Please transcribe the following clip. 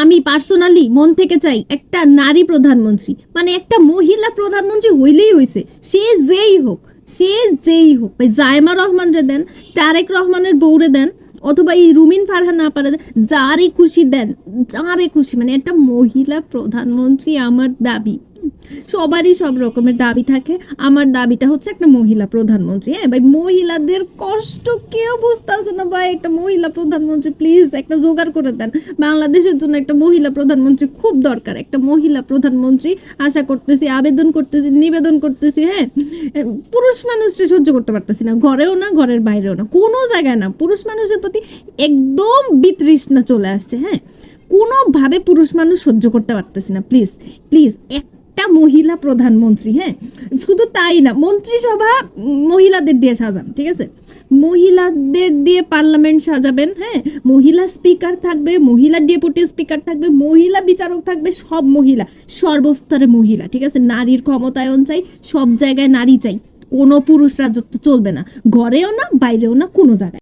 আমি পার্সোনালি মন থেকে চাই একটা নারী প্রধানমন্ত্রী, মানে একটা মহিলা প্রধানমন্ত্রী হইলেই হইছে, সে যেই হোক, সে যেই হোক। ভাই জায়মা রহমানরে দেন, তারেক রহমানের বউরে দেন, অথবা এই রুমিন ফারহান না পারে, যারই খুশি দেন, যারে খুশি, মানে একটা মহিলা প্রধানমন্ত্রী আমার দাবি। সবারই সব রকমের দাবি থাকে, আমার দাবিটা হচ্ছে একটা মহিলা প্রধানমন্ত্রী। হ্যাঁ ভাই, মহিলাদের কষ্ট কেউ বুঝতেছে না ভাই, একটা মহিলা প্রধানমন্ত্রী প্লিজ একটা জোগাড় করে দেন। বাংলাদেশের জন্য একটা মহিলা প্রধানমন্ত্রী খুব দরকার, একটা মহিলা প্রধানমন্ত্রী আশা করতেছি, আবেদন করতেছি, নিবেদন করতেছি। হ্যাঁ, পুরুষ মানুষকে সহ্য করতে পারতেছি না, ঘরেও না, ঘরের বাইরেও না, কোনো জায়গায় না, পুরুষ মানুষের প্রতি একদম বিতৃষ্ণা চলে আসছে। হ্যাঁ, কোনোভাবে পুরুষ মানুষ সহ্য করতে পারতেছি না, প্লিজ প্লিজ একটা মহিলা প্রধানমন্ত্রী। হ্যাঁ, শুধু তাই না, মন্ত্রিসভা মহিলাদের দিয়ে সাজান, ঠিক আছে, মহিলাদের দিয়ে পার্লামেন্ট সাজাবেন। হ্যাঁ, মহিলা স্পিকার থাকবে, মহিলা ডেপুটি স্পিকার থাকবে, মহিলা বিচারক থাকবে, সব মহিলা, সর্বস্তরে মহিলা, ঠিক আছে। নারীর ক্ষমতায়ন চাই, সব জায়গায় নারী চাই, কোনো পুরুষ রাজত্ব চলবে না, ঘরেও না, বাইরেও না, কোনো জায়গায়।